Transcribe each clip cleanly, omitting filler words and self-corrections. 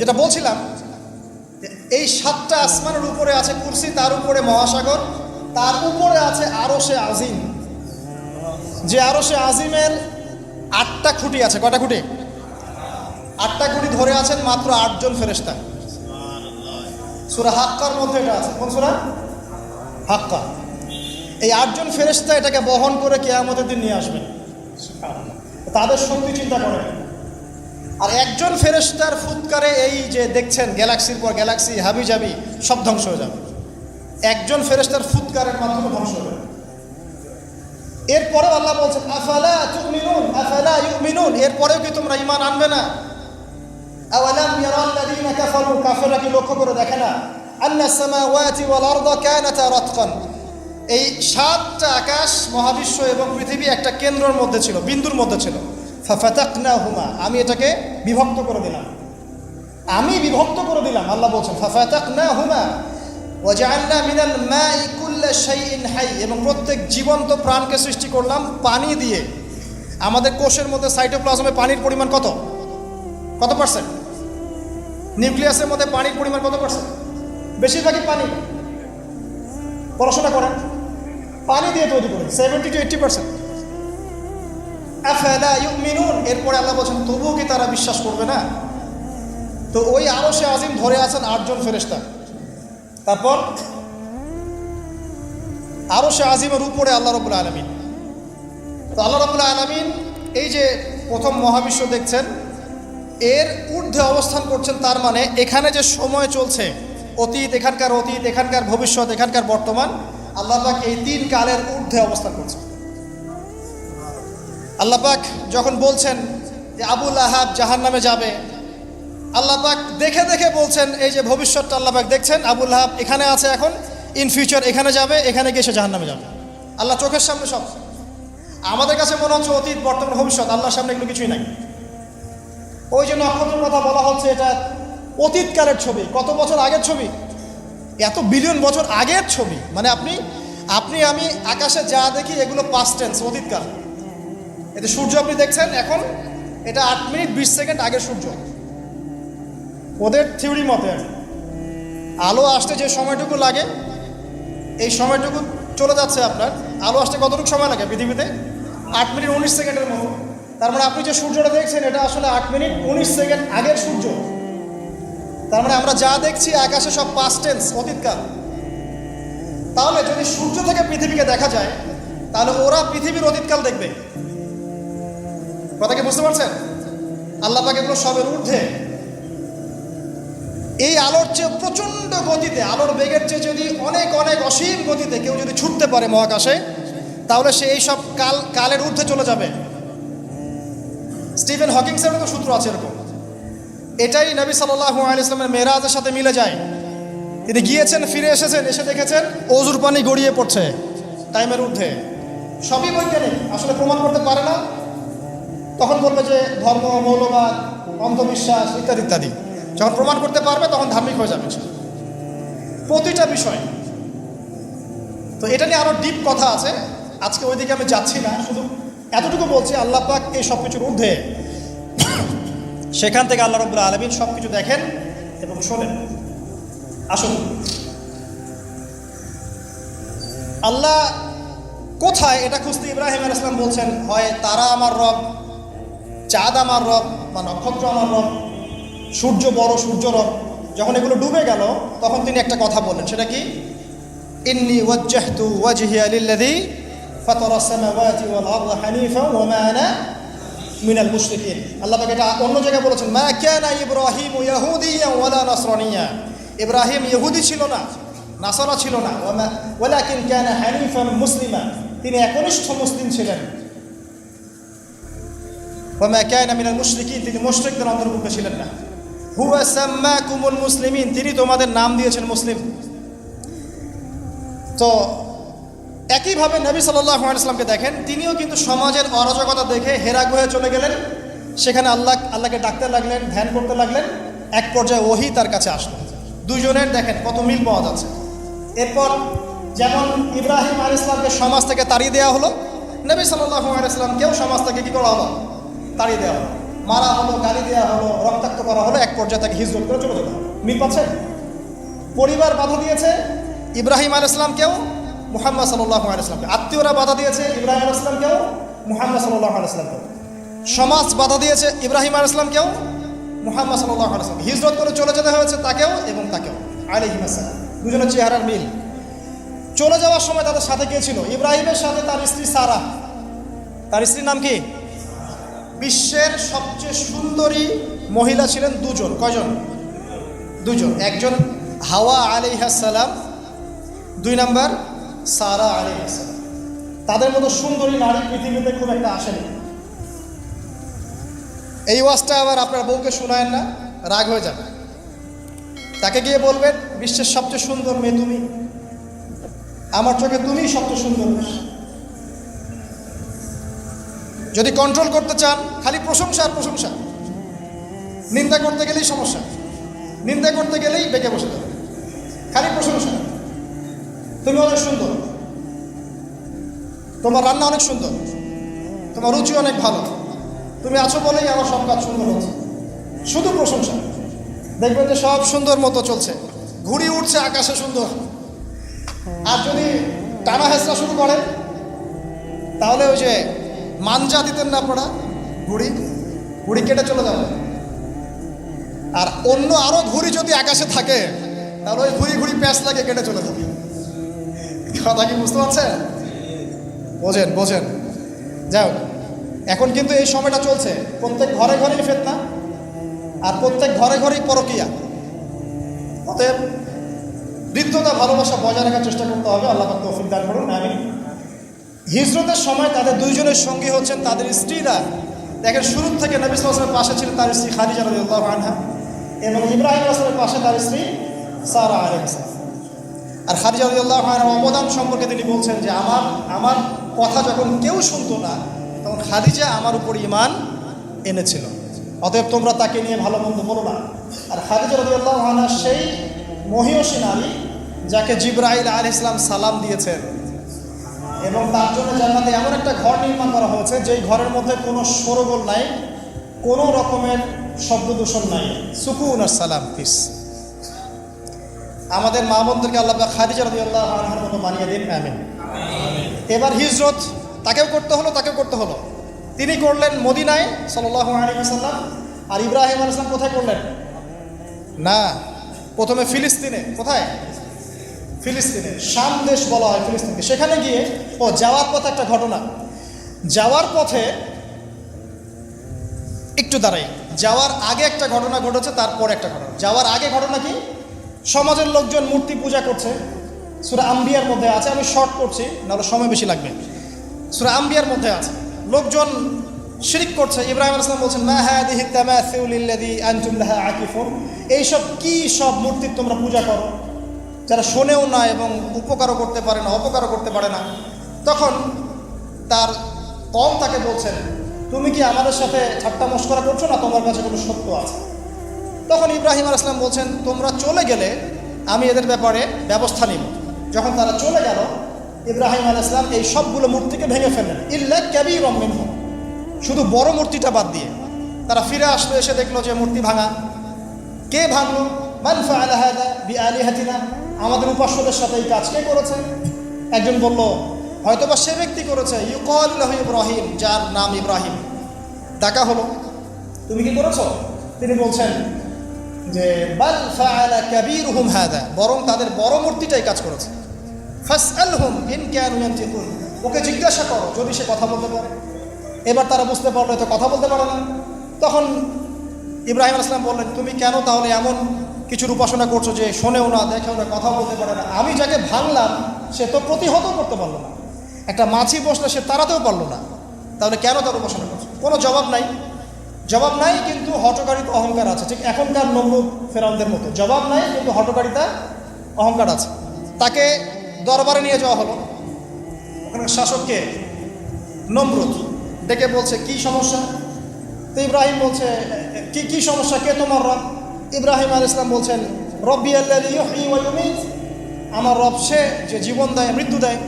যেটা বলছিলাম, এই 7টা আসমানের উপরে আছে কুরসি, তার উপরে মহাসাগর, তার উপরে আছে আরশে আজিম। যে আরশে আজিমের 8টা খুঁটি আছে। কয়টা খুঁটি? 8টা খুঁটি ধরে আছেন মাত্র 8 জন ফেরেশতা। সূরা হাক্কার মধ্যে এটা আছে। কোন সূরা? হাক্কা। এই 8 জন ফেরেশতা এটাকে বহন করে কিয়ামতের দিন নিয়ে আসবেন। তাদের শক্তি চিন্তা করেন। আর একজন ফেরেশতার ফুৎকারে এই যে দেখছেন গ্যালাক্সির পর গ্যালাক্সি হাবি জাবি সব ধ্বংস হয়ে যাবে। একজন ফেরেশতার ফুৎকারের মাধ্যমে ধ্বংস হবে। এরপরে আল্লাহ বলছেন আফালা তুমিনুন আফালা ইউমিনুন, এরপরেও কি তোমরা ঈমান আনবে না? আওয়ালাম ইয়ারাল্লাযীনা কাফারু, কাফেররা কি লক্ষ্য করে দেখে না? আন্নাস সামাওয়াতি ওয়াল আরদা কানাতা রাতকান, এই 7টা আকাশ মহাবিশ্ব এবং পৃথিবী একটা কেন্দ্রের মধ্যে ছিল, বিন্দুর মধ্যে ছিল। ফাফাতাকনাহুমা, আমি এটাকে বিভক্ত করে দিলাম, আমি বিভক্ত করে দিলাম। আল্লাহ বলছেন ফাফাতাকনাহুমা ওয়াজআলনা মিনাল মাই কুল্লা শাইইন হাই, এবং প্রত্যেক জীবন্ত প্রাণকে সৃষ্টি করলাম পানি দিয়ে। আমাদের কোষের মধ্যে সাইটোপ্লাজমে পানির পরিমাণ কত পার্সেন্ট? নিউক্লিয়াসের মধ্যে পানির পরিমাণ কত পার্সেন্ট? বেশিরভাগই পানি। পড়াশোনা করেন, পানি দিয়ে তৈরি করেন 70 to 80%। আফালা ইউমিনুন, এরপরে আল্লাহ বলছেন তবুও কি তারা বিশ্বাস করবে না? তো ওই আরশে আজিম ধরে আছেন 8 জন ফেরেশতা। তারপর আরশে আজিমের উপরে আল্লাহ রাব্বুল আলামিন। তো আল্লাহ রাব্বুল আলামিন এই যে প্রথম মহাবিশ্ব দেখছেন, এর ঊর্ধ্বে অবস্থান করছেন। তার মানে এখানে যে সময় চলছে, অতীত, এখানকার ভবিষ্যৎ, এখানকার বর্তমান, আল্লাহ পাক এই 3 কালের ঊর্ধ্বে অবস্থান করছেন। আল্লাহ পাক যখন বলছেন যে আবু লাহাব জাহান্নামে যাবে, আল্লাহ পাক দেখে দেখে বলছেন এই যে ভবিষ্যৎটা আল্লাহ পাক দেখছেন, আবু লাহাব এখানে আছে, এখন ইন ফিউচার এখানে যাবে, এখানে গিয়ে সে জাহান্নামে যাবে। আল্লাহ চোখের সামনে সব। আমাদের কাছে মনে হচ্ছে অতীত, বর্তমান, ভবিষ্যৎ, আল্লাহর সামনে এগুলো কিছুই নাই। ওই যে নক্ষত্রের কথা বলা হচ্ছে, এটা অতীতকালের ছবি, কত বছর আগের ছবি, এত বিলিয়ন বছর আগের ছবি। মানে আপনি আমি আকাশে যা দেখি এগুলো পাস্ট টেন্স, অতীতকাল। এতে সূর্য আপনি দেখছেন এখন, এটা 8 মিনিট 20 সেকেন্ড আগের সূর্য। ওদের থিওরি মতে আলো আসতে যে সময়টুকু লাগে, এই সময়টুকু চলে যাচ্ছে আপনার। আলো আসতে কতটুকু সময় লাগে পৃথিবীতে? 8 মিনিট 19 সেকেন্ডের মতো। তার মানে আপনি যে সূর্যটা দেখছেন এটা আসলে 8 মিনিট 19 সেকেন্ড আগের সূর্য। তার মানে আমরা যা দেখছি আকাশে সব পাস্ট টেন্স, অতীতকাল। তাহলে যদি সূর্য থেকে পৃথিবীকে দেখা যায়, তাহলে ওরা পৃথিবীর অতীতকাল দেখবে। কথা কি বুঝতে পারছেন? আল্লাহ পাক এগুলো সবের ঊর্ধ্বে। এই আলোর চেয়ে প্রচণ্ড গতিতে, আলোর বেগের চেয়ে যদি অনেক অনেক অসীম গতিতে কেউ যদি ছুটতে পারে মহাকাশে, তাহলে সে এই সব কালের ঊর্ধ্বে চলে যাবে। স্টিফেন হকিংসের তো সূত্র আছে এরকম। এটাই নবী সাল্লাল্লাহু আলাইহি ওয়াসাল্লামের মেরাজের সাথে মিলে যায়। তিনি গিয়েছেন, ফিরে এসেছেন, এসে দেখেছেন অজুর পানি গড়িয়ে পড়ছে টাইমের ঊর্ধ্বে। সবই বৈজ্ঞানিক, আসলে প্রমাণ করতে পারে না। তখন বলবে যে ধর্ম, মৌলবাদ, অন্ধবিশ্বাস ইত্যাদি ইত্যাদি। যখন প্রমাণ করতে পারবে তখন ধার্মিক হয়ে যাবে প্রতিটা বিষয়। তো এটা নিয়ে আরো ডিপ কথা আছে, আজকে ওইদিকে আমি যাচ্ছি না, শুধু এতটুকু বলছি আল্লাহ পাক এই সব কিছুর ঊর্ধ্বে। সেখান থেকে আল্লাহ রাব্বুল আলামিন সব কিছু দেখেন এবং শোনেন। আসুন, আল্লাহ কোথায় এটা খুঁজতে ইব্রাহিম আলাইহিস সালাম বলছেন, হয় তারা আমার রব, চাঁদ আমার রব, বা নক্ষত্র আমার রব, সূর্য বড়, সূর্য রব। যখন এগুলো ডুবে গেল তখন তিনি একটা কথা বললেন, সেটা কি? ইন্নী ওয়াজ্জাহতু ওয়াজহিয়া লিল্লাযী ফাতারাস সামাওয়াতি ওয়াল আরদা হানিফা ওয়া মা আনা মিনাল মুশরিকিন। আল্লাহ পাক এটা অন্য জায়গায় বলেছেন, মা কানা ইব্রাহিমু ইয়াহুদিয়্যা ওয়ালা নাসরানিয়্যা। ইব্রাহিম ইহুদি ছিল না, নাসারা ছিল না। ওয়ালাকিন কানা হানিফান মুসলিমা, তিনি একনিষ্ঠ মুসলিম ছিলেন। ওয়া মা কানা মিনাল মুশরিকিন, তিনি মুশরিকদের অন্তর্ভুক্ত ছিলেন না। হুয়া সাম্মাকুমুল মুসলিমিন, তিনি তোমাদের নাম দিয়েছেন মুসলিম। তো একইভাবে নবী সাল্লাল্লাহু আলাইহি ওয়াসাল্লামকে দেখেন, তিনিও কিন্তু সমাজের অরাজকতা দেখে হেরা গুহায় চলে গেলেন। সেখানে আল্লাহকে ডাকতে লাগলেন, ধ্যান করতে লাগলেন। এক পর্যায়ে ওহী তার কাছে আসলো। দুজনের দেখেন কত মিল পাওয়া যাচ্ছে। এরপর যেমন ইব্রাহিম আলাইহিস সালামকে সমাজ থেকে তাড়িয়ে দেওয়া হলো, নবী সাল্লাল্লাহু আলাইহি ওয়াসাল্লামকেও সমাজ থেকে কী করা হলো? তাড়িয়ে দেওয়া হলো। মারা হলো, গালি দেওয়া হলো, রক্তাক্ত করা হলো, এক পর্যায়ে তাকে হিজরত করে চলে যেতে হবে। মিল পাচ্ছেন? পরিবার বাধা দিয়েছে ইব্রাহিম আলাইহিস সালামকেও, মুহাম্মদ সাল্লাল্লাহু আলাইহি ওয়াসাল্লামকে। আত্মীয়রা বাধা দিয়েছে ইব্রাহিম আলাইহিস সালামকেও, মুহাম্মদ সাল্লাল্লাহু আলাইহি ওয়াসাল্লামকেও। সমাজ বাধা দিয়েছে ইব্রাহিম আলাইহিস সালামকেও, মুহাম্মদ সাল্লাল্লাহু আলাইহি ওয়াসাল্লামকে। হিজরত করে চলে যেতে হয়েছে তাকেও এবং তাকেও আলাইহিস সালাম। দুজনের চেহারার মিল। চলে যাওয়ার সময় তাদের সাথে কে ছিল? ইব্রাহিমের সাথে তার স্ত্রী সারা। তার স্ত্রীর নাম কি? বিশ্বের সবচেয়ে সুন্দরী মহিলা ছিলেন দুজন। কয়জন? দুজন। একজন হাওয়া আলাইহিস সালাম, 2 নম্বর সারা আলাইহিস সালাম। তাদের মতো সুন্দরী নারী পৃথিবীতে খুব একটা আসেনি। এই ওয়াজটা আবার আপনার বউকে শোনায়েন না, রাগ হয়ে যাবে। তাকে গিয়ে বলবেন, বিশ্বের সবচেয়ে সুন্দর মেয়ে তুমি, আমার চোখে তুমিই সবচেয়ে সুন্দর। যদি কন্ট্রোল করতে চান, খালি প্রশংসা আর প্রশংসা। নিন্দা করতে গেলেই সমস্যা, নিন্দা করতে গেলেই বেঁকে বসে যাবে। খালি প্রশংসা, তুমি অনেক সুন্দর, তোমার রান্না অনেক সুন্দর, তোমার রুচি অনেক ভালো, তুমি আছো বলেই আমার সব কাজ সুন্দর হচ্ছে। শুধু প্রশংসা। দেখবেন যে সব সুন্দর মতো চলছে, ঘুড়ি উঠছে আকাশে সুন্দর। আর যদি টানা হেঁচড়া শুরু করে, তাহলে ওই যে মাঞ্জা দিতেন না আপনারা, ঘুড়ি কেটে চলে যাবে। আর অন্য আরো ঘুড়ি যদি আকাশে থাকে, তাহলে ওই ঘুড়ি প্যাঁচ লাগে কেটে চলে যাবে। কথা কি বুঝতে পারছেন? বোঝেন। যাই হোক, এখন কিন্তু এই সময়টা চলছে, প্রত্যেক ঘরে ঘরেই ফিতনা, আর প্রত্যেক ঘরে ঘরেই পরকীয়া। অতএব হৃদ্যতা, ভালোবাসা বজায় রাখার চেষ্টা করতে হবে। আল্লাহ পাক তৌফিক দান করুন, আমিন। হিজরতের সময় তাদের দুইজনের সঙ্গী হচ্ছেন তাদের স্ত্রীরা। দেখেন, শুরু থেকে নবী সাল্লাল্লাহু আলাইহি ওয়াসাল্লামের পাশে ছিলেন তার স্ত্রী খাদিজা রাদিয়াল্লাহু আনহা, এবং ইব্রাহিম আলাইহিস সালামের পাশে তার স্ত্রী সারা আলাইহিস সালাম। আর খাদিজা রাদিয়াল্লাহু আনহার অবদান সম্পর্কে তিনি বলছেন যে আমার কথা যখন কেউ শুনতো না, তখন খাদিজা আমার উপর ঈমান এনেছিল। অতএব তোমরা তাকে নিয়ে ভালো মন্দ বলো না। আর খাদিজা রাদিয়াল্লাহু আনহা সেই মহিয়সী নারী যাকে জিবরাইল আলাইহিস সালাম সালাম দিয়েছেন, এবং তার জন্য জান্নাতে এমন একটা ঘর নির্মাণ করা হয়েছে যেই ঘরের মধ্যে কোনো শোরগোল নাই, কোনো রকমের শব্দ দূষণ নাই, সুকুন আর সালাম, পিস। আমাদের মা বোনদেরকে আল্লাহ পাক খাদিজা রাদিয়াল্লাহু আনহার মতো বানিয়ে দিন, আমিন। এবার হিজরত তাকেও করতে হলো। তিনি করলেন মদিনায় সাল্লাল্লাহু আলাইহি ওয়াসাল্লাম। আর ইব্রাহিম আলাইহিস সালাম কোথায় করলেন? না, প্রথমে ফিলিস্তিনে। কোথায়? ফিলিস্তিনে। শাম দেশ বলা হয় ফিলিস্তিনকে। সেখানে গিয়ে যাওয়ার পথে একটা ঘটনা। যাওয়ার পথে একটু দাঁড়াই, যাওয়ার আগে একটা ঘটনা ঘটেছে, তারপর একটা ঘটনা। যাওয়ার আগে ঘটনা কি? সমাজের লোকজন মূর্তি পূজা করছে। সূরা আম্বিয়ার মধ্যে আছে, আমি শর্ট করছি, নাহলে সময় বেশি লাগবে। সূরা আম্বিয়ার মধ্যে আছে, লোকজন শিরক করছে। ইব্রাহিম আলাইহিস সালাম বলছেন, মা হাদিহি তামাসিলুল্লাযী আনতুম লাহা আকিফুন, এইসব কি সব মূর্তি তোমরা পূজা করো, যারা শোনেও না এবং উপকারও করতে পারে না, অপকারও করতে পারে না। তখন তার কওম তাকে বলছেন, তুমি কি আমাদের সাথে ঠাট্টা মশকরা করছো না? তোমার কাছে কোনো সত্য আছে? তখন ইব্রাহিম আলাইহিস সালাম বলছেন, তোমরা চলে গেলে আমি এদের ব্যাপারে ব্যবস্থা নিব। যখন তারা চলে গেল, ইব্রাহিম আলাইহিস সালাম এই সবগুলো মূর্তিকে ভেঙে ফেললেন, ইল্লা কাবীরাম মিনহুম, শুধু বড় মূর্তিটা বাদ দিয়ে। তারা ফিরে আসলো, এসে দেখলো যে মূর্তি ভাঙা। কে ভাঙলো? মান ফাআলা হাযা বিআলিহাতিনা, আমাদের উপাস্যদের সাথে এই কাজ কে করেছে? একজন বলল, হয়তোবা সে ব্যক্তি করেছে, ইউকালু লাহু ইব্রাহিম, যার নাম ইব্রাহিম। ডাকা হলো, তুমি কি করেছো? তিনি বলছেন যে বাল ফাআলা কাবীরুহুম হাযা, বরং তাদের বড় মূর্তিটাই কাজ করেছে। ফাসআলহুম ইন কানু ইয়ানতিকুন, ওকে জিজ্ঞাসা করো যদি সে কথা বলতে পারে। এবার তারা বুঝতে পারলো তো কথা বলতে পারে না। তখন ইব্রাহিম আলাইহিস সালাম বললেন, তুমি কেন তাহলে এমন কিছুর উপাসনা করছো যে শোনেও না, দেখেও না, কথা বলতে পারে না? আমি যাকে ভাঙলাম সে তো প্রতিহত করতে পারলো না, একটা মাছি বসলে সে তাড়াতেও পারলো না, তাহলে কেন তার উপাসনা করছো? কোনো জবাব নাই, কিন্তু হঠকারিতা, অহংকার আছে। ঠিক এখনকার নমরুদ ফেরাউনদের মতো, জবাব নাই কিন্তু হঠকারিতা, অহংকার আছে। তাকে দরবারে নিয়ে যাওয়া হলো। ওখানে শাসককে নমরুদ ডেকে বলছে, কি সমস্যা? তো ইব্রাহিম বলছে, কি সমস্যা, কে তোমার রব? ইব্রাহিম আলাইহিস সালাম বলছেন, রব্বি আল্লাযী ইউহয়ী ওয়া ইউমীত, আমার রব সে যে জীবন দেয়, মৃত্যু দেয়।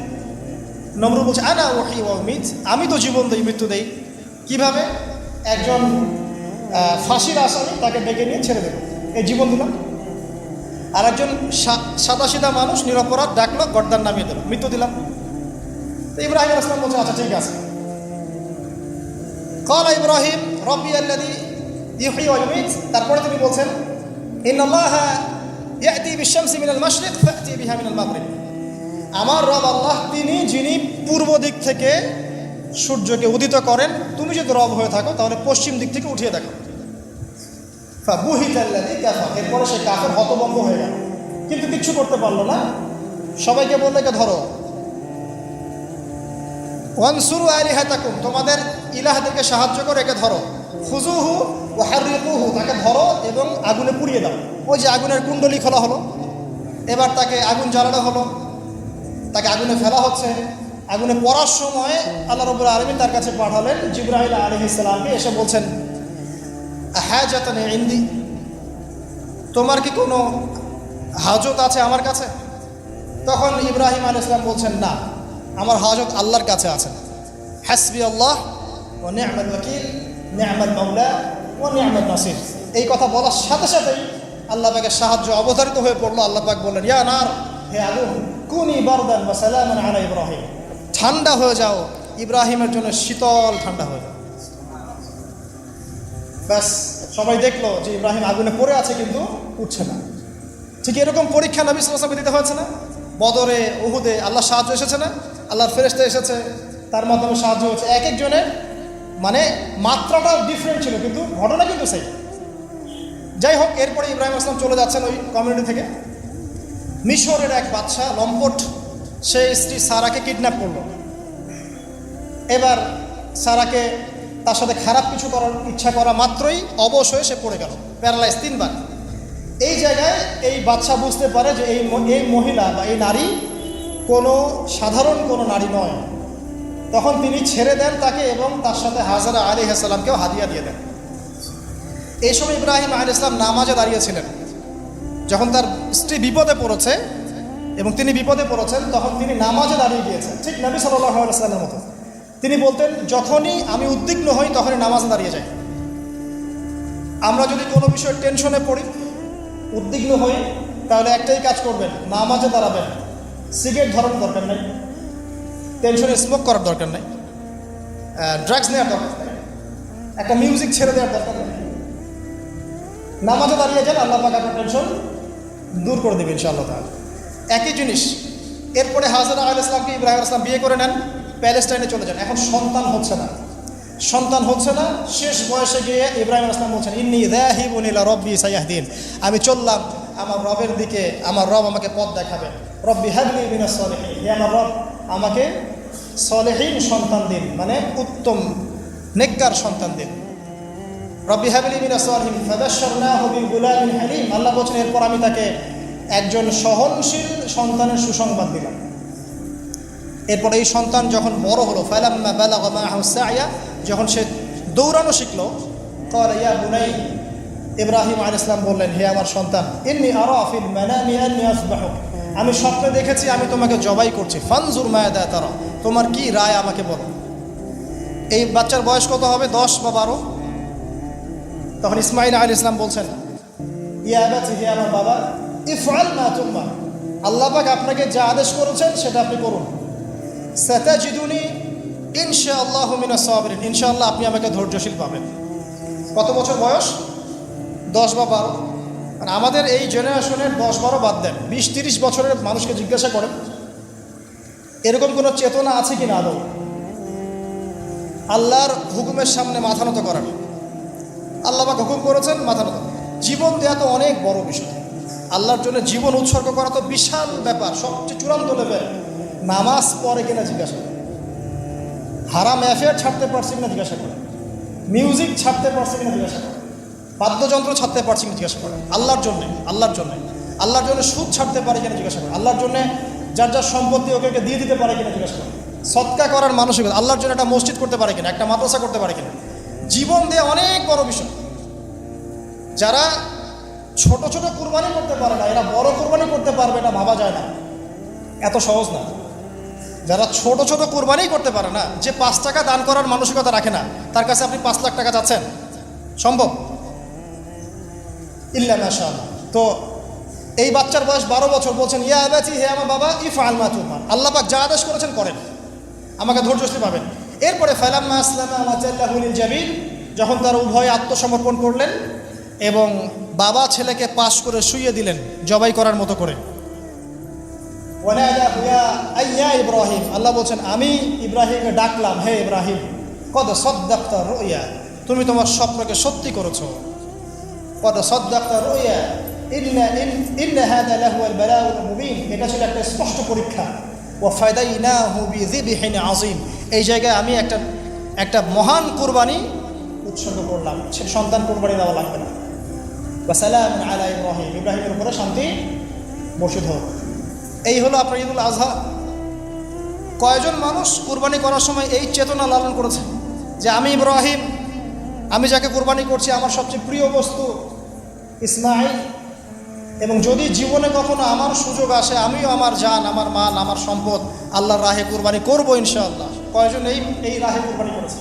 নমরুদ বলছে, আনা উহয়ী ওয়া উমীত, আমি তো জীবন দেই, মৃত্যু দেই। কিভাবে? একজন ফাঁসির আসামি তাকে ডেকে নিয়ে ছেড়ে দেবে, এই জীবন দিলাম। আর একজন সাদাসিধা মানুষ নিরপরাধ ডাকলো, গর্দান নামিয়ে দিল, মৃত্যু দিলাম। তো ইব্রাহিম আলাইহিস সালাম বলছে আচ্ছা ঠিক আছে। ক্বালা ইব্রাহিম রব্বি আল্লাযী ইউহয়ী ওয়া ইউমীত, তারপরে তিনি বলছেন ইন্নাল্লাহা ইয়াতি বিশ-শামসি মিনাল মাশরিক ফাতি বিহা মিনাল মাগরিব, আমার রব আল্লাহ তিনি যিনি পূর্ব দিক থেকে সূর্যকে উদিত করেন, তুমি যদি রব হয়ে থাকো তাহলে পশ্চিম দিক থেকে উঠিয়ে দেখো। ফাবুহিতাল্লাযী কাফার, এরপরে সে কাফের হতভম্ব হয়ে গেল, কিন্তু কিচ্ছু করতে পারলো না। সবাইকে বললে একে ধরো, ওয়ানসুরু আলিহাতাকুম, তোমাদের ইলাহদেরকে সাহায্য করে একে ধরো, খুজুহু ওয়া হাররিকুহু, তাকে ধরো এবং আগুনে পুড়িয়ে দাও। ওই যে আগুনের কুণ্ডলি খোলা হলো, এবার তাকে আগুন জ্বালানো হলো, তাকে আগুনে ফেলা হচ্ছে। আগুনে পড়ার সময় আল্লাহ রাব্বুল আলামিন তার কাছে পাঠালেন জিবরাইল আলাইহিস সালামকে, এসে বলছেন হাজাতান ইনদি, তোমার কি কোনো হাজত আছে আমার কাছে? তখন ইব্রাহিম আলাইহিস সালাম বলছেন না, আমার হাজত আল্লাহর কাছে আছে। হাসবি আল্লাহ ওয়া নি'মাল ওয়াকিল, নি'মাল মাওলা ওয়া নি'মান নাসির, এই কথা বলার সাথে সাথেই আল্লাহ পাকের সাহায্য অবধারিত হয়ে পড়লো। আল্লাহ পাক বললেন ইয়া নার, হে আগুন, কুনি বারদান ওয়া সালামান আলা ইব্রাহিম, ঠান্ডা হয়ে যাও, ইব্রাহিমের জন্য শীতল ঠান্ডা হয়ে যাও। ব্যাস, সবাই দেখলো যে ইব্রাহিম আগুনে পড়ে আছে কিন্তু উঠছে না। ঠিক এরকম পরীক্ষা নবী সাল্লাল্লাহু আলাইহি ওয়াসাল্লামকে দিতে হয়েছে না? বদরে, উহুদে আল্লাহর সাহায্য এসেছে না? আল্লাহর ফেরেশতা এসেছে, তার মাধ্যমে সাহায্য হচ্ছে। এক একজনের মানে মাত্রাটা ডিফারেন্ট ছিল, কিন্তু ঘটনা কিন্তু সেই। যাই হোক, এরপরে ইব্রাহিম আলাইহিস সালাম চলে যাচ্ছেন ওই কমিউনিটি থেকে। মিশরের এক বাদশা লম্পট, সে স্ত্রী সারাকে কিডন্যাপ করলো। এবার সারাকে তার সাথে খারাপ কিছু করার ইচ্ছা করা মাত্রই অবশ হয়ে সে পড়ে গেল, প্যারালাইজ 3 বার। এই জায়গায় এই বাদশা বুঝতে পারে যে এই মহিলা বা এই নারী কোনো সাধারণ কোনো নারী নয়। তখন তিনি ছেড়ে দেন তাকে এবং তার সাথে হাজারা আলাইহিস সালামকেও হাদিয়া দিয়ে দেন। এই সময় ইব্রাহিম আলাইহিস সালাম নামাজে দাঁড়িয়েছিলেন। যখন তার স্ত্রী বিপদে পড়েছে এবং তিনি বিপদে পড়েছেন, তখন তিনি নামাজে দাঁড়িয়ে গিয়েছেন, ঠিক নবী সাল্লাল্লাহু আলাইহি ওয়াসাল্লামের মতো। তিনি বলতেন যখনই আমি উদ্বিগ্ন হই তখনই নামাজে দাঁড়িয়ে যাই। আমরা যদি কোনো বিষয়ে টেনশনে পড়ি, উদ্বিগ্ন হই, তাহলে একটাই কাজ করবেন, নামাজে দাঁড়াবেন। সিগারেট ধরার দরকার নেই, টেনশনে স্মোক করার দরকার নেই, ড্রাগস নেওয়ার দরকার নেই, একটা মিউজিক ছেড়ে দেওয়ার দরকার নেই। নামাজে দাঁড়িয়ে যান, আল্লাহ পাক আপনার টেনশন দূর করে দেবেন ইনশাআল্লাহ তাআলা। একই জিনিস। এরপরে হাজারা আলাইহিস সালামকে ইব্রাহিম আলাইহিস সালাম বিয়ে করে নেন, প্যালেস্টাইনে চলে যান। এখন সন্তান হচ্ছে না, শেষ বয়সে গিয়ে ইব্রাহিম আলাইহিস সালাম বলছেন ইন্নী যাহিবুন ইলা রাব্বি সায়াহদিন, আমি চললাম আমার রবের দিকে, আমার রব আমাকে পথ দেখাবেন। রব্বি হাবলি মিনাস সলিহিন, হে আমার রব আমাকে সলিহিন সন্তান দিন, মানে উত্তম নেককার সন্তান দিন। রব্বি হাবলি মিনাস সলিহিন ফাবাশশারনাহু বিগুলামিন হালিম, আল্লাহ বলেন এরপর আমি তাকে একজন সহনশীল সন্তানের সুসংবাদ দিলাম। এরপর এই সন্তান যখন বড় হলো, ফালাম্মা বালাগা মাআহু সা'য়া, যখন সে দৌড়ানো শিখলো, ক্বালা ইয়া বুনাই, ইব্রাহিম আলাইহিস সালাম বললেন হে আমার সন্তান, ইন্নী আরা ফিল মানামি আন্নী আসবাহুক, আমি স্বপ্নে দেখেছি আমি তোমাকে জবাই করছি। ফানজুর মাযা তারা, তোমার কি রায় আমাকে বলো। এই বাচ্চার বয়স কত হবে? 10 বা 12। তখন ইসমাঈল আলাইহিস সালাম বলছেন ইয়া আবাতি, হে আমার বাবা, ইফআল মা তুমার, আল্লাহ পাক আপনাকে যা আদেশ করেছেন সেটা আপনি করুন। সাতাজিদুনি ইনশাআল্লাহু মিনাস সাবিরিন, ইনশাআল্লাহ আপনি আমাকে ধৈর্যশীল পাবেন। কত বছর বয়স? 10 বা 12। মানে আমাদের এই জেনারেশনের 10-12 বাদ দেন, 20-30 বছরের মানুষকে জিজ্ঞাসা করেন এরকম কোনো চেতনা আছে কিনা আদৌ আল্লাহর হুকুমের সামনে মাথা নত করার। আল্লাহ পাক হুকুম করেছেন, মাথা নত। জীবন দেওয়া তো অনেক বড় বিষয়, আল্লাহর জন্য জীবন উৎসর্গ করা তো বিশাল ব্যাপার, সবচেয়ে চূড়ান্ত লেভেল। নামাজ পড়ে কিনা জিজ্ঞাসা করে, হারাম অ্যাফেয়ার ছাড়তে পারছি কিনা জিজ্ঞাসা করে, মিউজিক ছাড়তে পারছি কিনা জিজ্ঞাসা করে, বাদ্যযন্ত্র ছাড়তে পারছি কিনা জিজ্ঞাসা করে, আল্লাহর জন্য সুদ ছাড়তে পারে কিনা জিজ্ঞাসা করে, আল্লাহর জন্য যার যার সম্পত্তি ওকে দিয়ে দিতে পারে কিনা জিজ্ঞাসা করে, সদকা করার মানসিকতা, আল্লাহর জন্য একটা মসজিদ করতে পারে কিনা, একটা মাদ্রাসা করতে পারে কিনা। জীবন দেওয়া অনেক বড় বিষয়। যারা ছোট ছোট কুরবানি করতে পারে না, এরা বড় কুরবানি করতে পারবে, এটা ভাবা যায় না, এত সহজ না। যারা ছোট ছোট কুরবানি করতে পারে না, যে 5 টাকা দান করার মানসিকতা রাখে না, তার কাছে আপনি 5 লাখ টাকা চাচ্ছেন, সম্ভব? ইল্লা মাশাআল্লাহ। তো এই বাচ্চার বয়স 12 বছর, বলছেন ইয়া আবাতি, হে আমার বাবা, ইফআল মা তুমার, আল্লাহ পাক যা আদেশ করেছেন করেন, আমাকে ধৈর্যশীল পাবেন। এরপরে ফালাম্মা আসলামা ওয়া তাল্লাহু লিল জাবিন, যখন তারা উভয়ে আত্মসমর্পণ করলেন এবং বাবা ছেলেকে পাশ করে শুইয়ে দিলেন জবাই করার মতো করে। ওয়ানাদাহু ইয়া ইব্রাহিম, আল্লাহ বলছেন আমি ইব্রাহিমকে ডাকলাম, হে ইব্রাহিম, কদ সাদ্দাকতা রুয়া, তুমি তোমার স্বপ্নকে সত্যি করেছো। কদ সাদ্দাকতা রুয়া ইন্না হাযা লাহুয়াল বালাউল মুবিন, এটা ছিল একটা স্পষ্ট পরীক্ষা। ওয়া ফাদাইনাহু বিযিবহিন আযীম, এই জায়গায় আমি একটা মহান কুরবানি উৎসর্গ করলাম, সন্তান কুরবানি দেওয়া লাগবে না। ওয়া সালামুন আলা ইব্রাহিম, ইব্রাহিমের উপরে শান্তি বর্ষিত হোক। এই হলো আপনার ঈদুল আজহা। কয়জন মানুষ কুরবানি করার সময় এই চেতনা লালন করেছে যে আমি ইব্রাহিম, আমি যাকে কুরবানি করছি আমার সবচেয়ে প্রিয় বস্তু ইসমাইল, এবং যদি জীবনে কখনো আমার সুযোগ আসে আমিও আমার জান, আমার মাল, আমার সম্পদ আল্লাহর রাহে কুরবানি করবো ইনশাআল্লাহ। কয়জন এই রাহে কুরবানি করেছে?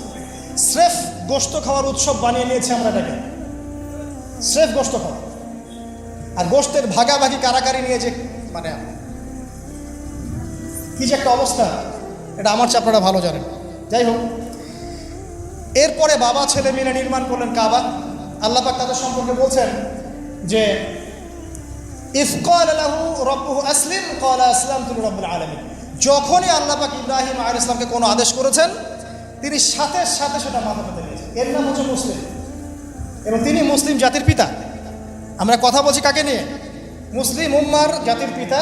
স্রেফ গোশত খাওয়ার উৎসব বানিয়ে নিয়েছে আমরা এটাকে, স্রেফ গোশত খাওয়া। আর গোশতের ভাগাভাগি কারাকারি নিয়ে যে মানে কি যে একটা অবস্থা, এটা আমার চেয়ে আপনারা ভালো জানেন। যাই হোক, এরপরে বাবা ছেলে মিলে নির্মাণ করলেন কাবা। আল্লাহ পাক তাদের সম্পর্কে বলছেন যে ইয ক্বালা লাহু রাব্বুহু আসলিম ক্বালা আসলামতু লিরাব্বিল আলামিন, যখনই আল্লাহ পাক ইব্রাহিম আলাইহিস সালামকে কোনো আদেশ করেছেন তিনি সাথে সাথে সেটা মাথা পেতে নিয়েছেন। এর নাম হচ্ছে মুসলিম, এবং তিনি মুসলিম জাতির পিতা। আমরা কথা বলছি কাকে নিয়ে? মুসলিম উম্মার জাতির পিতা,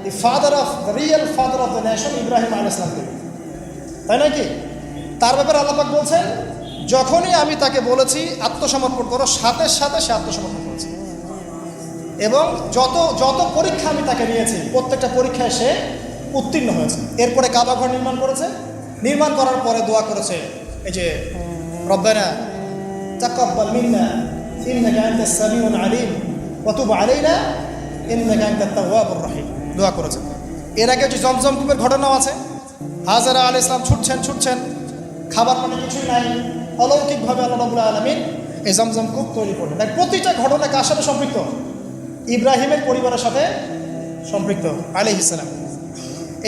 the father of the real father of the nation, Ibrahim আলাইহিস সালামকে, তাই নাকি? তার ব্যাপারে আল্লাহ পাক বলছেন যখনই আমি তাকে বলেছি আত্মসমর্পণ করো, সাথে সাথে সে আত্মসমর্পণ করেছে। এবং যত পরীক্ষা আমি তাকে নিয়েছি প্রত্যেকটা পরীক্ষায় সে উত্তীর্ণ হয়েছে। এরপরে কাবা ঘর নির্মাণ করেছে, নির্মাণ করার পরে দোয়া করেছে এই যে রব্বানা তাকাব্বাল মিন্না ইন্নাকা আনতাস সামিউল আলিম ওয়া তুব আলাইনা ইন্নাকা আনতাত তাওয়াবুর রহিম, দোয়া করেছে। এর আগে যে জমজম কূপের ঘটনাও আছে। হাজরা আলাইহিস সালাম ছুটছেন, খাবার পানি কিছুই নাই, অলৌকিকভাবে আল্লাহ রাব্বুল আলামিন এই জমজম কূপ তৈরি করলেন। তাই প্রতিটা ঘটনা কার সাথে সম্পৃক্ত? ইব্রাহিমের পরিবারের সাথে সম্পৃক্ত আলাইহিস সালাম।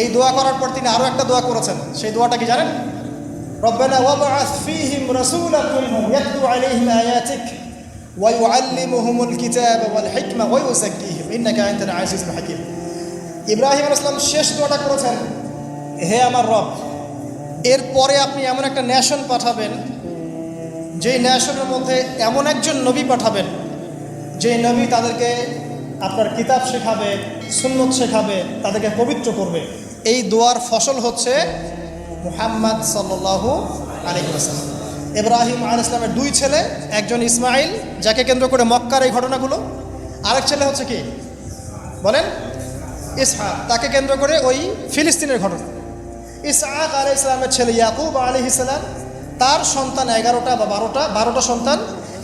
এই দোয়া করার পর তিনি আরও একটা দোয়া করেছেন। সেই দোয়াটা কি জানেন? রব্বানা ওয়াবআথ ফীহিম রাসূলাম মিনহুম ইয়াতলু আলাইহিম আয়াতিক ওয়া ইউআল্লিমুহুমুল কিতাবা ওয়াল হিকমা ওয়া ইউযাক্কিহিম ইন্নাকা আনতাল আজিজুল হাকীম। ইব্রাহিম আলাইহিস সালাম শেষ দোয়াটা করেছেন, হে আমার রব, এরপরে আপনি এমন একটা নেশন পাঠাবেন, যেই নেশনের মধ্যে এমন একজন নবী পাঠাবেন যেই নবী তাদেরকে আপনার কিতাব শেখাবে, সুন্নত শেখাবে, তাদেরকে পবিত্র করবে। এই দোয়ার ফসল হচ্ছে মুহাম্মদ সাল্লাল্লাহু আলাইহি ওয়াসাল্লাম। ইব্রাহিম আলাইহিস সালামের দুই ছেলে, একজন ইসমাইল যাকে কেন্দ্র করে মক্কার এই ঘটনাগুলো, আরেক ছেলে হচ্ছে কি বলেন? ইসহাক, তাকে কেন্দ্র করে ওই ফিলিস্তিনের ঘটনা। ইসহাক আলাইহিস সালামের ছেলে ইয়াকুব আলাইহিস সালাম, তার সন্তান 11টা বা 12টা সন্তান,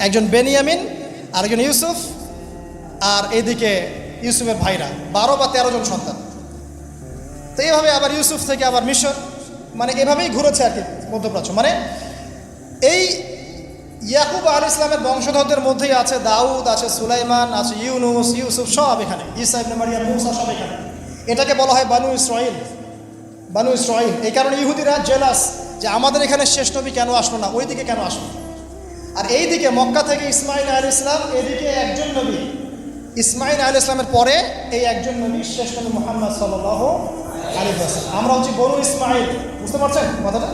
একজন বেনিয়ামিন, আরেকজন ইউসুফ, আর এইদিকে ইউসুফের ভাইরা 12 বা 13 জন সন্তান। তো এইভাবে আবার ইউসুফ থেকে আবার মিশর, মানে এভাবেই ঘুরেছে আর কি মধ্যপ্রাচ্য। মানে এই ইয়াকুব আলাইহিস সালামের বংশধরদের মধ্যেই আছে দাউদ, আছে সুলাইমান, আছে ইউনুস, ইউসুফ, সব এখানে, ঈসা ইবনে মারইয়াম, মূসা, সব এখানে। এটাকে বলা হয় বানু ইসরাইল। বানু ইসরাইল, এই কারণে ইহুদিরা জেলাস যে আমাদের এখানে শেষ নবী কেন আসলো না, ওইদিকে কেন আসলো। আর এইদিকে মক্কা থেকে ইসমাইল আলাইহিস সালাম, এদিকে একজন নবী, ইসমাইল আলাইহিস সালামের পরে এই একজন নবী, শেষ নবী মুহাম্মদ সাল্লাল্লাহু আলাইহি ওয়াসাল্লাম। আমরা হচ্ছে বনু ইসমাইল, বুঝতে পারছেন কথাটা?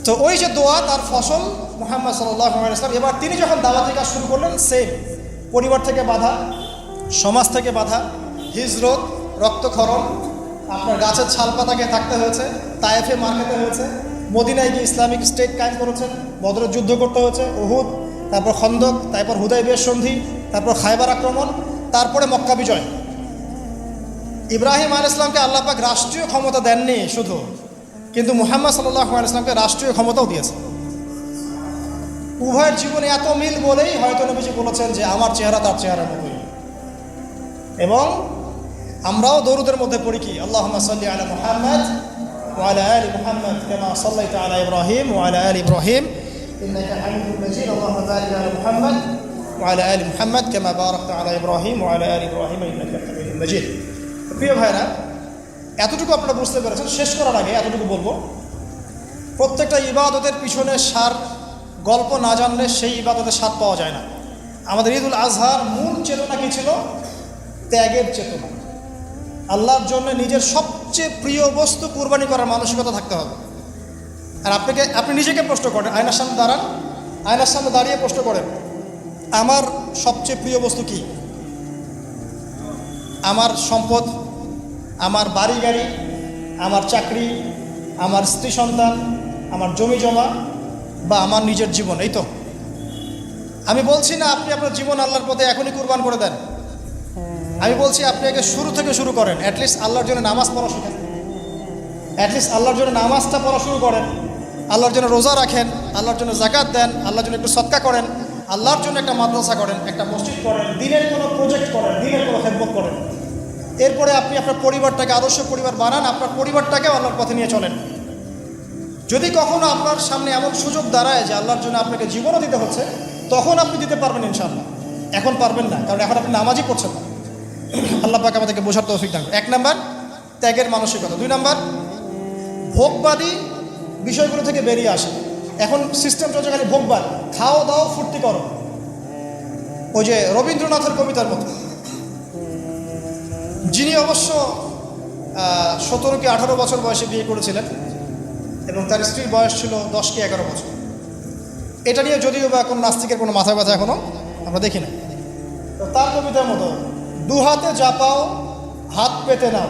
তো ওই যে দোয়া, তার ফসল মুহাম্মদ সাল্লাল্লাহু আলাইহি ওয়াসাল্লাম। এবার তিনি যখন দাওয়াতি কাজ শুরু করলেন, সেম পরিবার থেকে বাধা, সমাজ থেকে বাধা, হিজরত, রক্তক্ষরণ, আপনার গাছের ছাল পাতাকে থাকতে হয়েছে, তায়েফে মার খেতে হয়েছে, মদিনায় গিয়ে ইসলামিক স্টেট কায়েম করেছেন, বদরের যুদ্ধ করতে হয়েছে, উহুদ, তারপর খন্দক, তারপর হুদাইবিয়ার সন্ধি, তারপর খায়বার আক্রমণ, তারপরে মক্কা বিজয়। ইব্রাহিম আলাইহিস সালামকে আল্লাহ পাক রাষ্ট্রীয় ক্ষমতা দেননি শুধু, কিন্তু মুহাম্মদ সাল্লাল্লাহু আলাইহি ওয়াসাল্লামকে রাষ্ট্রীয় ক্ষমতাও দিয়েছে। উভয়ের জীবনে এত মিল বলেই হয়তো নবীজি বলেছেন যে আমার চেহারা তার চেহারার মতোই। এবং আমরাও দরুদের মধ্যে পড়ি কি, আল্লাহুম্মা সাল্লি আলা মুহাম্মদ ওয়া আলা আলি মুহাম্মদ কামা সাল্লাইতা আলা ইব্রাহিম ওয়া আলা আলি ইব্রাহিম ইন্নাকা হামিদুম মাজিদ, আল্লাহুম্মা বারিক আলা মুহাম্মদ وعلى آل محمد كما باركت على إبراهيم وعلى آل إبراهيم إنك حميد مجيد। প্রিয় ভাইরা, এতটুকু আপনারা বুঝতে পেরেছেন। শেষ করার আগে এতটুকু বলবো, প্রত্যেকটা ইবাদতের পিছনে সার গল্প না জানলে সেই ইবাদতের স্বাদ পাওয়া যায় না। আমাদের ঈদুল আজহার মূল চেতনা কী ছিল? ত্যাগের চেতনা। আল্লাহর জন্য নিজের সবচেয়ে প্রিয় বস্তু কুরবানি করার মানসিকতা থাকতে হবে। আর আপনি নিজেকে প্রশ্ন করেন, আয়নার সামনে দাঁড়ান, আয়নার সামনে দাঁড়িয়ে প্রশ্ন করেন, আমার সবচেয়ে প্রিয় বস্তু কি? আমার সম্পদ, আমার বাড়ি গাড়ি, আমার চাকরি, আমার স্ত্রী সন্তান, আমার জমি জমা, বা আমার নিজের জীবন? এই তো। আমি বলছি না আপনি আপনার জীবন আল্লাহর পথে এখনই কুরবান করে দেন। আমি বলছি আপনি আগে শুরু থেকে শুরু করেন। অ্যাটলিস্ট আল্লাহর জন্য নামাজ পড়া শিখেন, অ্যাটলিস্ট আল্লাহর জন্য নামাজটা পড়া শুরু করেন, আল্লাহর জন্য রোজা রাখেন, আল্লাহর জন্য জাকাত দেন, আল্লাহর জন্য একটু সদকা করেন, আল্লাহর জন্য একটা মাদ্রাসা করেন, একটা মসজিদ করেন, দিনের কোনো প্রজেক্ট করেন, দিনের কোনো খেদমত করেন। এরপরে আপনি আপনার পরিবারটাকে আদর্শ পরিবার বানান, আপনার পরিবারটাকেও আল্লাহর পথে নিয়ে চলেন। যদি কখনো আপনার সামনে এমন সুযোগ দাঁড়ায় যে আল্লাহর জন্য আপনাকে জীবনও দিতে হচ্ছে, তখন আপনি দিতে পারবেন ইনশাআল্লাহ। এখন পারবেন না, কারণ এখন আপনি নামাজই পড়ছেন না। আল্লাহ পাক আমাদেরকে বোঝার তৌফিক দান। 1 নাম্বার ত্যাগের মানসিকতা। 2 নাম্বার ভোগবাদী বিষয়গুলো থেকে বেরিয়ে আসে। এখন সিস্টেম চলছে খালি ভোগবাদ, খাও দাও ফুর্তি করো। ওই যে রবীন্দ্রনাথের কবিতার মতো, যিনি অবশ্য 17 কি 18 বছর বয়সে বিয়ে করেছিলেন এবং তার স্ত্রীর বয়স ছিল 10 কি 11 বছর। এটা নিয়ে যদিও বা কোনো নাস্তিকের কোনো মাথা ব্যথা এখনও আমরা দেখি না। তো তার কবিতার মতো, 2 হাতে জাপাও হাত পেতে নাও।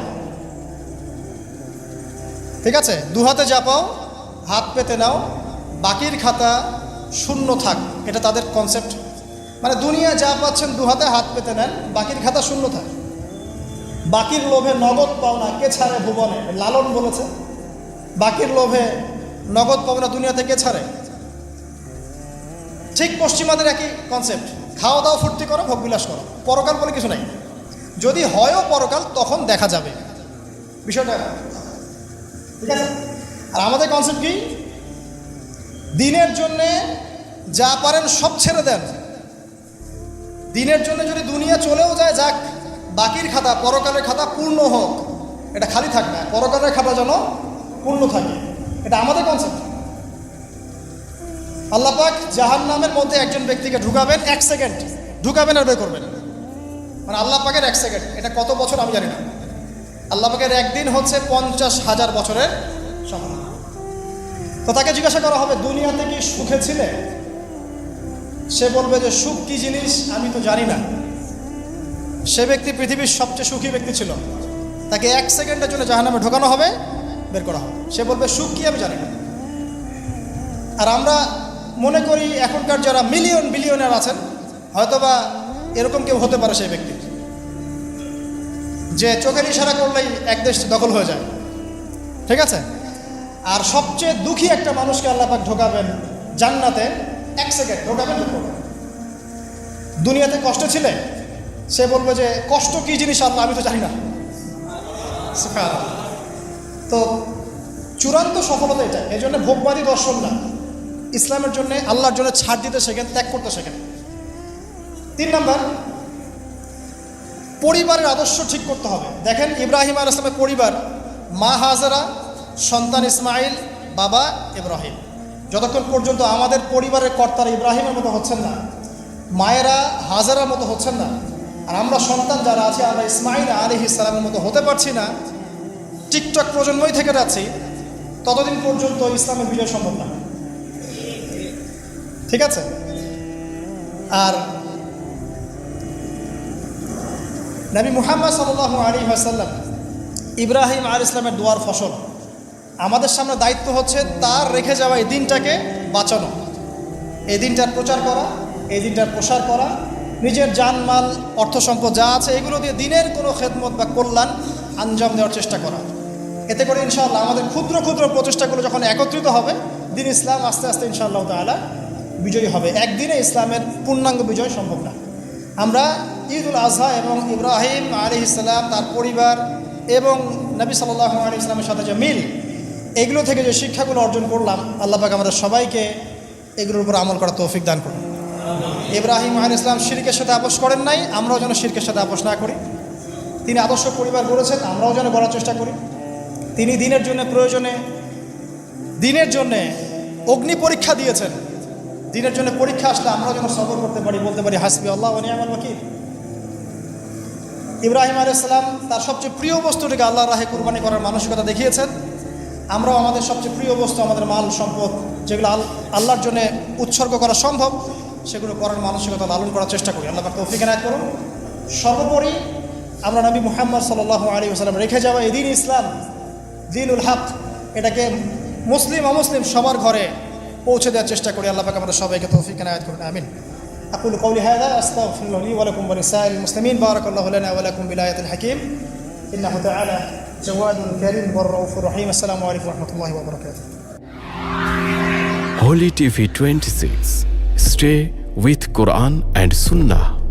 ঠিক আছে, 2 হাতে জাপাও হাত পেতে নাও, বাকির খাতা শূন্য থাক। এটা তাদের কনসেপ্ট। মানে দুনিয়া যা পাচ্ছেন 2 হাতে হাত পেতে নেন, বাকির খাতা শূন্য থাক। বাকির লোভে নগদ পাও না কে ছাড়ে ভুবনে, লালন বলেছে। বাকির লোভে নগদ পাও না দুনিয়াতে কে ছাড়ে। ঠিক পশ্চিমাদের একই কনসেপ্ট, খাওয়া দাওয়া ফুর্তি করো, ভোগবিলাস করো, পরকাল বলে কিছু নাই। যদি হয়ও পরকাল তখন দেখা যাবে বিষয়টা, ঠিক আছে। আর আমাদের কনসেপ্ট কি? দিনের জন্যে যা পারেন সব ছেড়ে দেন। দিনের জন্য যদি দুনিয়া চলেও যায় যাক, বাকির খাতা পরকালের খাতা পূর্ণ হোক। এটা খালি থাক না, পরকালের খাতা যেন পূর্ণ থাকে। এটা আমাদের কনসেপ্ট। আল্লাহ পাক জাহান্নামের মধ্যে একজন ব্যক্তিকে ঢুকাবেন, 1 সেকেন্ড ঢুকাবেন আর বের করবেন। মানে আল্লাহ পাকের 1 সেকেন্ড, এটা কত বছর আমি জানি না। আল্লাহ পাকের একদিন হচ্ছে 50,000 বছরের সমান। তো তাকে জিজ্ঞাসা করা হবে, দুনিয়াতে কি সুখে ছিলে? সে বলবে যে সুখ কি জিনিস আমি তো জানি না। সে ব্যক্তি পৃথিবীর সবচেয়ে সুখী ব্যক্তি ছিল। তাকে 1 সেকেন্ডের জন্য জাহান্নামে ঢোকানো হবে, বের করা হবে। সে বলবে সুখ কি আমি জানি না। আর আমরা মনে করি এখনকার যারা মিলিয়ন বিলিয়নার আছেন, হয়তোবা এরকম কেউ হতে পারে সেই ব্যক্তি, যে চোখের ইশারা করলেই এক দেশ দখল হয়ে যায়। ঠিক আছে। আর সবচেয়ে দুঃখী একটা মানুষকে আল্লাহ পাক ঢোকাবেন জান্নাতে, 1 সেকেন্ড ঢোকাবেন। দুনিয়াতে কষ্ট ছিলে, সে বলবে যে কষ্ট কি জিনিস আল্লাহ আমি তো জানি না। তো চূড়ান্ত সফলতা এটা। এই জন্য ভোগবাদী দর্শন না, ইসলামের জন্য আল্লাহর জন্য ছাড় দিতে শেখেন, ত্যাগ করতে শেখেন। 3 নাম্বার পরিবারের আদর্শ ঠিক করতে হবে। দেখেন ইব্রাহিম আলাইহিস সালামের পরিবার, মা হাজারা, সন্তান ইসমাইল, বাবা ইব্রাহিম। যতক্ষণ পর্যন্ত আমাদের পরিবারের কর্তারা ইব্রাহিমের মতো হচ্ছেন না, মায়েরা হাজারার মতো হচ্ছেন না, আর আমরা সন্তান যারা আছি আমরা ইসমাইল আলাইহিস সালামের মতো হতে পারছি না, টিকটক প্রজন্মই থেকে যাচ্ছি, ততদিন পর্যন্ত ইসলামের বিজয় সম্ভব না। ঠিক আছে। আর নবী মুহাম্মদ সাল্লাল্লাহু আলাইহি ওয়াসাল্লাম ইব্রাহিম আলাইহিস সালামের দোয়ার ফসল। আমাদের সামনে দায়িত্ব হচ্ছে তার রেখে যাওয়া এই দিনটাকে বাঁচানো, এই দিনটার প্রচার করা, এই দিনটার প্রসার করা, নিজের জানমাল অর্থ সম্পদ যা আছে এগুলো দিয়ে দিনের কোনো খেদমত বা কল্যাণ আঞ্জাম দেওয়ার চেষ্টা করা। এতে করে ইনশাআল্লাহ আমাদের ক্ষুদ্র ক্ষুদ্র প্রচেষ্টাগুলো যখন একত্রিত হবে, দিন ইসলাম আস্তে আস্তে ইনশাআল্লাহ তাআলা বিজয়ী হবে। একদিনে ইসলামের পূর্ণাঙ্গ বিজয় সম্ভব না। আমরা ঈদুল আজহা এবং ইব্রাহিম আলাইহিস সালাম, তার পরিবার এবং নবী সাল্লাল্লাহু আলাইহি ওয়াসাল্লামের সাথে যে মিল, এগুলো থেকে যে শিক্ষাগুলো অর্জন করলাম, আল্লাহ পাক আমাদের সবাইকে এগুলোর উপর আমল করার তৌফিক দান করুন। ইব্রাহিম আলাইহিস সালাম শিরকের সাথে আপোষ করেন নাই, আমরাও যেন শিরকের সাথে আপোষ না করি। তিনি আদর্শ পরিবার গড়েছেন, আমরাও যেন গড়ার চেষ্টা করি। তিনি দিনের জন্য প্রয়োজনে দিনের জন্যে অগ্নি পরীক্ষা দিয়েছেন। দিনের জন্য পরীক্ষা আসলে আমরাও যেন সবর করতে পারি, বলতে পারি হাসবি আল্লাহ ওয়া নি'মাল ওয়াকিল। ইব্রাহিম আলাইহিস সালাম তার সবচেয়ে প্রিয় বস্তুটিকে আল্লাহর রাহে কুরবানি করার মানসিকতা দেখিয়েছেন। আমরাও আমাদের সবচেয়ে প্রিয় বস্তু, আমাদের মাল সম্পদ, যেগুলো আল্লাহর জন্য উৎসর্গ করা সম্ভব, সেগুলো করার মানসিকতা লালন করার চেষ্টা করি। আল্লাহ পাক তৌফিক এনায়েত করুন। সর্বোপরি আমরা নবী মুহাম্মদ সাল্লাল্লাহু আলাইহি ওয়াসাল্লাম রেখে যাওয়া এই দিন ইসলাম, দিনুল হক, এটাকে মুসলিম অমুসলিম সবার ঘরে পৌঁছে দেওয়ার চেষ্টা করি। আল্লাহ পাক আমাদের সবাইকে তৌফিক এনায়েত করুন, আমিন। أقول قولي هذا أستغفر الله لي ولكم ولسائر المسلمين. بارك الله لنا ولكم بالآية الحكيم إنه تعالى جواد كريم والرؤوف الرحيم. السلام عليكم ورحمة الله وبركاته. Holy TV 26. Stay with Quran and Sunnah.